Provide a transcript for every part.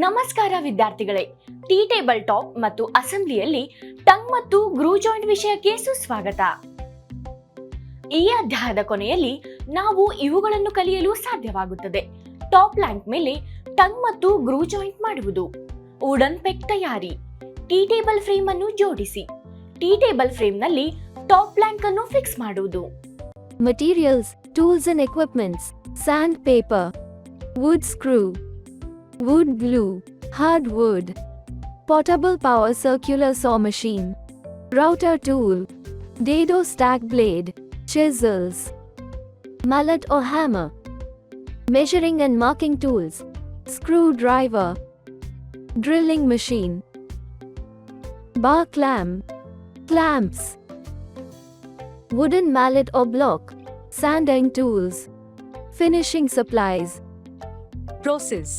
ನಮಸ್ಕಾರ ವಿದ್ಯಾರ್ಥಿಗಳೇ, T table top ಮತ್ತು ಅಸೆಂಬ್ಲಿಯಲ್ಲಿ ಟಂಗ್ ಮತ್ತು ಗ್ರೂ ಜಾಯಿಂಟ್ ವಿಷಯಕ್ಕೆ ಸುಸ್ವಾಗತ. ಈ ಅಧ್ಯಾಯದ ಕೊನೆಯಲ್ಲಿ ನಾವು ಇವುಗಳನ್ನು ಕಲಿಯಲು ಸಾಧ್ಯವಾಗುತ್ತದೆ. ಟಾಪ್ ಪ್ಲಾಂಕ್ ಮೇಲೆ ಟಂಗ್ ಮತ್ತು ಗ್ರೂ ಜಾಯಿಂಟ್ ಮಾಡುವುದು, ವುಡನ್ ಪೆಗ್ ತಯಾರಿ, ಟಿ ಟೇಬಲ್ ಫ್ರೇಮ್ ಅನ್ನು ಜೋಡಿಸಿ, ಟಿ ಟೇಬಲ್ ಫ್ರೇಮ್ ನಲ್ಲಿ ಟಾಪ್ ಪ್ಲಾಂಕ್ ಅನ್ನು ಫಿಕ್ಸ್ ಮಾಡುವುದು. Materials, tools and equipments: sandpaper, wood screw, wood glue, hardwood, portable power circular saw machine, router tool, dado stack blade, chisels, mallet or hammer, measuring and marking tools, screwdriver, drilling machine, bar clamp, clamps, wooden mallet or block, sanding tools, finishing supplies. Process.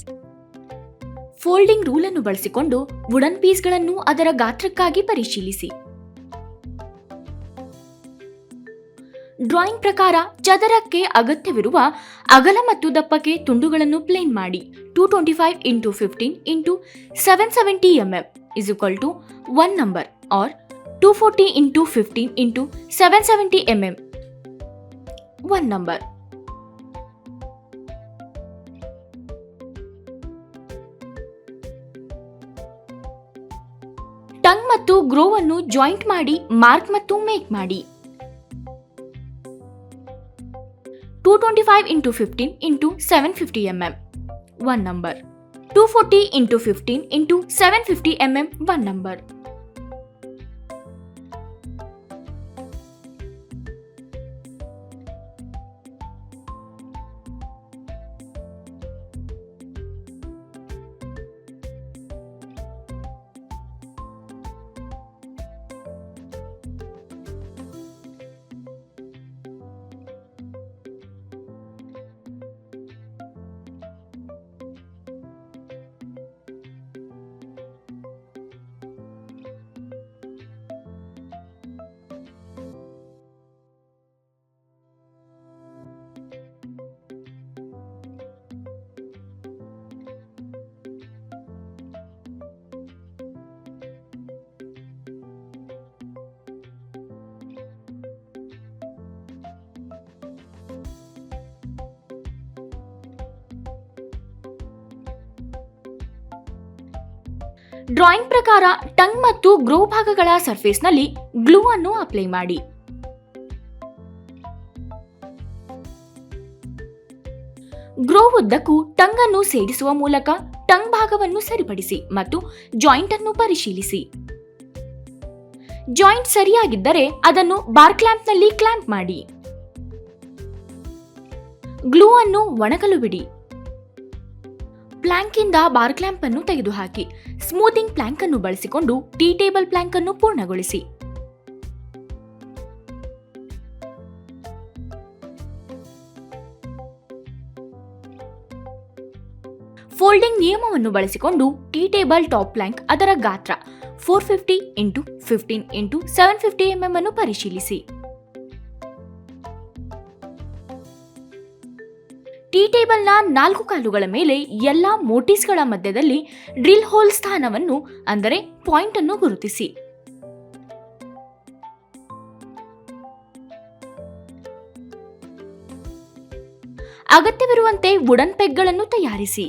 Folding rule ಅನ್ನು ಬಳಸಿಕೊಂಡು wooden ಪೀಸ್ಗಳನ್ನು ಅದರ ಗಾತ್ರಕ್ಕಾಗಿ ಪರಿಶೀಲಿಸಿ. Drawing ಪ್ರಕಾರ ಚದರಕ್ಕೆ ಅಗತ್ಯವಿರುವ ಅಗಲ ಮತ್ತು ದಪ್ಪಕ್ಕೆ ತುಂಡುಗಳನ್ನು ಪ್ಲೇನ್ ಮಾಡಿ. 225 into 15 into 770 mm is equal to 1 number or 240 into 15 into 770 mm 1 number. Tongue ಮತ್ತು ಗ್ರೋ ಅನ್ನು ಜಾಯಿಂಟ್ ಮಾಡಿ ಮಾರ್ಕ್ ಮತ್ತು ಮೇಕ್ ಮಾಡಿ. 225 into 15 into 750 mm 1 number, 240 into 15 into 750 mm 1 number. Drawing ಪ್ರಕಾರ ಟಂಗ್ ಮತ್ತು ಗ್ರೋ ಭಾಗಗಳ ಸರ್ಫೇಸ್ ನಲ್ಲಿ ಗ್ಲೂ ಅನ್ನು ಅಪ್ಲೈ ಮಾಡಿ. ಗ್ರೋ ಉದ್ದಕ್ಕೂ ಟಂಗ್ ಅನ್ನು ಸೇರಿಸುವ ಮೂಲಕ ಟಂಗ್ ಭಾಗವನ್ನು ಸರಿಪಡಿಸಿ ಮತ್ತು ಜಾಯಿಂಟ್ ಅನ್ನು ಪರಿಶೀಲಿಸಿ. ಜಾಯಿಂಟ್ ಸರಿಯಾಗಿದ್ದರೆ ಅದನ್ನು ಬಾರ್ ಕ್ಲಾಂಪ್ ನಲ್ಲಿ ಕ್ಲಾಂಪ್ ಮಾಡಿ. ಗ್ಲೂ ಅನ್ನು ಒಣಗಲು ಬಿಡಿ. ಪ್ಲಾಂಕ್ ಇಂದ ಬಾರ್ ಕ್ಲಾಂಪ್ ಅನ್ನು ತೆಗೆದುಹಾಕಿ. ಸ್ಮೂತಿಂಗ್ ಪ್ಲಾಂಕ್ ಅನ್ನು ಬಳಸಿಕೊಂಡು ಟಿ ಟೇಬಲ್ ಪ್ಲಾಂಕ್ ಅನ್ನು ಪೂರ್ಣಗೊಳಿಸಿ. ಫೋಲ್ಡಿಂಗ್ ನಿಯಮವನ್ನು ಬಳಸಿಕೊಂಡು ಟಿ ಟೇಬಲ್ ಟಾಪ್ ಪ್ಲಾಂಕ್ ಅದರ ಗಾತ್ರ 450 into 15 into 750 mm ಅನ್ನು ಪರಿಶೀಲಿಸಿ. ಟಿ ಟೇಬಲ್ನ 4 ಕಾಲುಗಳ ಮೇಲೆ ಎಲ್ಲಾ ಮೋಟಿಸ್ಗಳ ಮಧ್ಯದಲ್ಲಿ ಡ್ರಿಲ್ ಹೋಲ್ ಸ್ಥಾನವನ್ನು ಅಂದರೆ ಪಾಯಿಂಟ್ ಅನ್ನು ಗುರುತಿಸಿ. ಅಗತ್ಯವಿರುವಂತೆ ವುಡನ್ ಪೆಗ್ಗಳನ್ನು ತಯಾರಿಸಿ.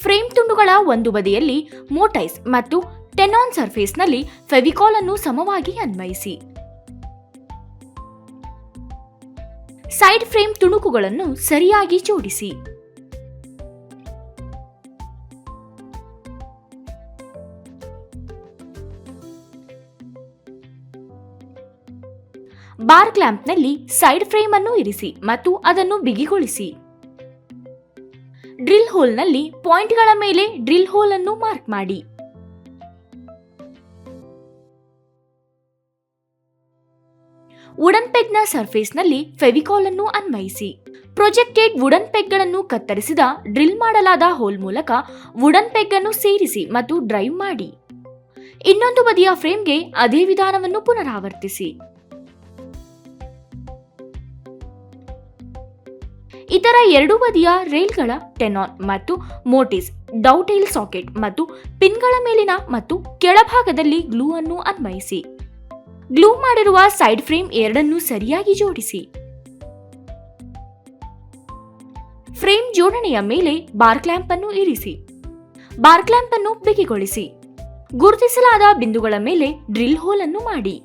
ಫ್ರೇಮ್ ತುಂಡುಗಳ ಒಂದು ಬದಿಯಲ್ಲಿ ಮೋಟೈಸ್ ಮತ್ತು ಟೆನಾನ್ ಸರ್ಫೇಸ್ ನಲ್ಲಿ ಫೆವಿಕಾಲ್ ಅನ್ನು ಸಮವಾಗಿ ಅನ್ವಯಿಸಿ. ಸೈಡ್ ಫ್ರೇಮ್ ತುಣುಕುಗಳನ್ನು ಸರಿಯಾಗಿ ಜೋಡಿಸಿ. ಬಾರ್ ಕ್ಲಾಂಪ್ ನಲ್ಲಿ ಸೈಡ್ ಫ್ರೇಮ್ ಅನ್ನು ಇರಿಸಿ ಮತ್ತು ಅದನ್ನು ಬಿಗಿಗೊಳಿಸಿ. ಡ್ರಿಲ್ ಹೋಲ್ ನಲ್ಲಿ ಪಾಯಿಂಟ್ಗಳ ಮೇಲೆ ಡ್ರಿಲ್ ಹೋಲ್ ಅನ್ನು ಮಾರ್ಕ್ ಮಾಡಿ. ವುಡನ್ ಪೆಗ್ನ ಸರ್ಫೇಸ್ನಲ್ಲಿ ಫೆವಿಕಾಲ್ ಅನ್ನು ಅನ್ವಯಿಸಿ. ಪ್ರೊಜೆಕ್ಟೆಡ್ ವುಡನ್ ಪೆಗ್ಗಳನ್ನು ಕತ್ತರಿಸಿದ ಡ್ರಿಲ್ ಮಾಡಲಾದ ಹೋಲ್ ಮೂಲಕ ವುಡನ್ ಪೆಗ್ ಅನ್ನು ಸೇರಿಸಿ ಮತ್ತು ಡ್ರೈವ್ ಮಾಡಿ. ಇನ್ನೊಂದು ಬದಿಯ ಫ್ರೇಮ್ಗೆ ಅದೇ ವಿಧಾನವನ್ನು ಪುನರಾವರ್ತಿಸಿ. ಇತರ ಎರಡೂ ಬದಿಯ ರೈಲ್ಗಳ ಟೆನಾನ್ ಮತ್ತು ಮೋಟಿಸ್, ಡೌಟೈಲ್ ಸಾಕೆಟ್ ಮತ್ತು ಪಿನ್ಗಳ ಮೇಲಿನ ಮತ್ತು ಕೆಳಭಾಗದಲ್ಲಿ ಗ್ಲೂ ಅನ್ನು ಅನ್ವಯಿಸಿ. ಗ್ಲೂ ಮಾಡಿರುವ ಸೈಡ್ ಫ್ರೇಮ್ ಎರಡನ್ನೂ ಸರಿಯಾಗಿ ಜೋಡಿಸಿ. ಫ್ರೇಮ್ ಜೋಡಣೆಯ ಮೇಲೆ ಬಾರ್ ಕ್ಲ್ಯಾಂಪ್ ಅನ್ನು ಇರಿಸಿ. ಬಾರ್ ಕ್ಲ್ಯಾಂಪ್ ಅನ್ನು ಬಿಗಿಗೊಳಿಸಿ. ಗುರುತಿಸಲಾದ ಬಿಂದುಗಳ ಮೇಲೆ ಡ್ರಿಲ್ ಹೋಲ್ ಅನ್ನು ಮಾಡಿ.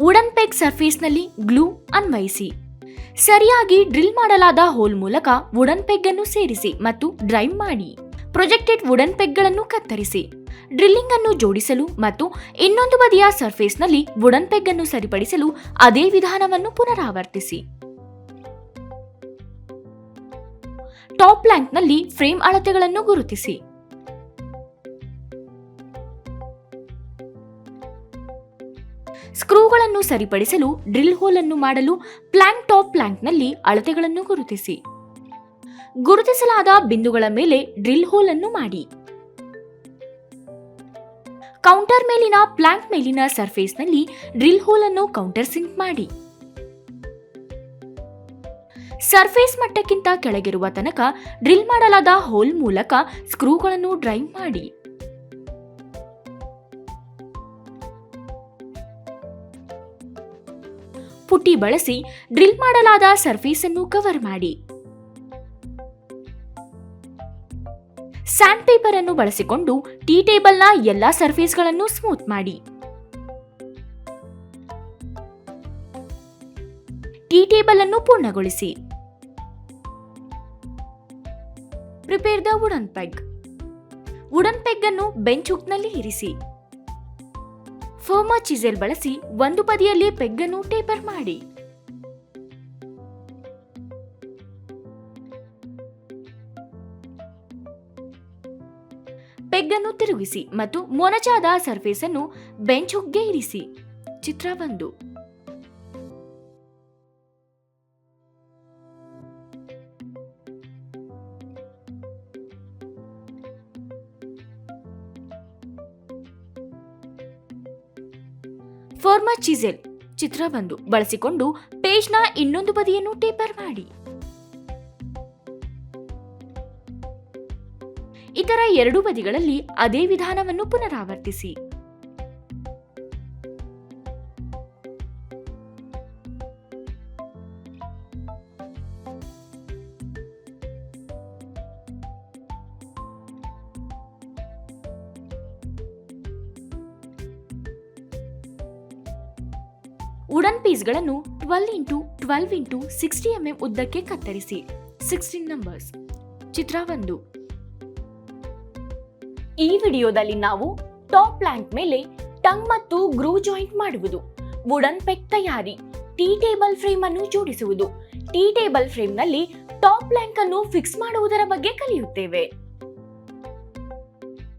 ವುಡನ್ ಪೆಗ್ ಸರ್ಫೇಸ್ನಲ್ಲಿ ಗ್ಲೂ ಅನ್ವಯಿಸಿ. ಸರಿಯಾಗಿ ಡ್ರಿಲ್ ಮಾಡಲಾದ ಹೋಲ್ ಮೂಲಕ ವುಡನ್ ಪೆಗ್ ಅನ್ನು ಸೇರಿಸಿ ಮತ್ತು ಡ್ರೈವ್ ಮಾಡಿ. ಪ್ರೊಜೆಕ್ಟೆಡ್ ವುಡನ್ ಪೆಗ್ಗಳನ್ನು ಕತ್ತರಿಸಿ. ಡ್ರಿಲ್ಲಿಂಗ್ ಅನ್ನು ಜೋಡಿಸಲು ಮತ್ತು ಇನ್ನೊಂದು ಬದಿಯ ಸರ್ಫೇಸ್ನಲ್ಲಿ ವುಡನ್ ಪೆಗ್ ಅನ್ನು ಸರಿಪಡಿಸಲು ಅದೇ ವಿಧಾನವನ್ನು ಪುನರಾವರ್ತಿಸಿ. ಟಾಪ್ ಪ್ಲ್ಯಾಂಕ್ನಲ್ಲಿ ಫ್ರೇಮ್ ಅಳತೆಗಳನ್ನು ಗುರುತಿಸಿ. ಸ್ಕ್ರೂಗಳನ್ನು ಸರಿಪಡಿಸಲು ಡ್ರಿಲ್ ಹೋಲ್ ಅನ್ನು ಮಾಡಲು ಟಾಪ್ ಪ್ಲ್ಯಾಂಕ್ನಲ್ಲಿ ಅಳತೆಗಳನ್ನು ಗುರುತಿಸಿ. ಗುರುತಿಸಲಾದ ಬಿಂದುಗಳ ಮೇಲೆ ಡ್ರಿಲ್ ಹೋಲ್ ಅನ್ನು ಮಾಡಿ. ಕೌಂಟರ್ ಮೇಲಿನ ಪ್ಲ್ಯಾಂಕ್ ಮೇಲಿನ ಸರ್ಫೇಸ್ನಲ್ಲಿ ಡ್ರಿಲ್ ಹೋಲ್ ಅನ್ನು ಕೌಂಟರ್ ಸಿಂಕ್ ಮಾಡಿ. ಸರ್ಫೇಸ್ ಮಟ್ಟಕ್ಕಿಂತ ಕೆಳಗಿರುವ ತನಕ ಡ್ರಿಲ್ ಮಾಡಲಾದ ಹೋಲ್ ಮೂಲಕ ಸ್ಕ್ರೂಗಳನ್ನು ಡ್ರೈವ್ ಮಾಡಿ. ಪುಟ್ಟಿ ಬಳಸಿ ಡ್ರಿಲ್ ಮಾಡಲಾದ ಸರ್ಫೇಸ್ ಅನ್ನು ಕವರ್ ಮಾಡಿ. ಸ್ಯಾಂಡ್ ಪೇಪರ್ ಅನ್ನು ಬಳಸಿಕೊಂಡು ಟೀ ಟೇಬಲ್ನ ಎಲ್ಲಾ ಸರ್ಫೇಸ್ಗಳನ್ನು ಸ್ಮೂತ್ ಮಾಡಿ. ಟೀ ಟೇಬಲ್ ಅನ್ನು ಪೂರ್ಣಗೊಳಿಸಿ. Prepare the wooden peg. Wooden peg ಅನ್ನು ಬೆಂಚ್ ಹುಕ್ನಲ್ಲಿ ಇರಿಸಿ. ಫರ್ಮರ್ ಚಿಸೆಲ್ ಬಳಸಿ ಒಂದು ಬದಿಯಲ್ಲಿ ಪೆಗ್ ಅನ್ನು ಟೇಪರ್ ಮಾಡಿ. ಪೆಗ್ ಅನ್ನು ತಿರುಗಿಸಿ ಮತ್ತು ಮೊನಚಾದ ಸರ್ಫೇಸ್ ಅನ್ನು ಬೆಂಚ್ ಹುಕ್ಗೆ ಇರಿಸಿ. ಚಿತ್ರ 1. ಫಾರ್ಮರ್ ಚಿಸೆಲ್ ಚಿತ್ರ 1 ಬಳಸಿಕೊಂಡು ಪೇಜ್ನ ಇನ್ನೊಂದು ಬದಿಯನ್ನು ಟೇಪರ್ ಮಾಡಿ. ಇತರ ಎರಡೂ ಬದಿಗಳಲ್ಲಿ ಅದೇ ವಿಧಾನವನ್ನು ಪುನರಾವರ್ತಿಸಿ. ವುಡನ್ ಪೀಸ್ಗಳನ್ನು 12 x 12 x 60 mm ಉದ್ದಕ್ಕೆ ಕತ್ತರಿಸಿ. 16 ನಂಬರ್ಸ್. ಚಿತ್ರ 1. ಈ ವಿಡಿಯೋದಲ್ಲಿ ನಾವು ಟಾಪ್ ಪ್ಲ್ಯಾಂಕ್ ಮೇಲೆ ಟಂಗ್ ಮತ್ತು ಗ್ರೂ ಜಾಯಿಂಟ್ ಮಾಡುವುದು, ವುಡನ್ ಪೆಗ್ ತಯಾರಿ, ಟೀ ಟೇಬಲ್ ಫ್ರೇಮ್ ಅನ್ನು ಜೋಡಿಸುವುದು, ಟೀ ಟೇಬಲ್ ಫ್ರೇಮ್ನಲ್ಲಿ ಟಾಪ್ ಪ್ಲ್ಯಾಂಕ್ ಅನ್ನು ಫಿಕ್ಸ್ ಮಾಡುವುದರ ಬಗ್ಗೆ ಕಲಿಯುತ್ತೇವೆ.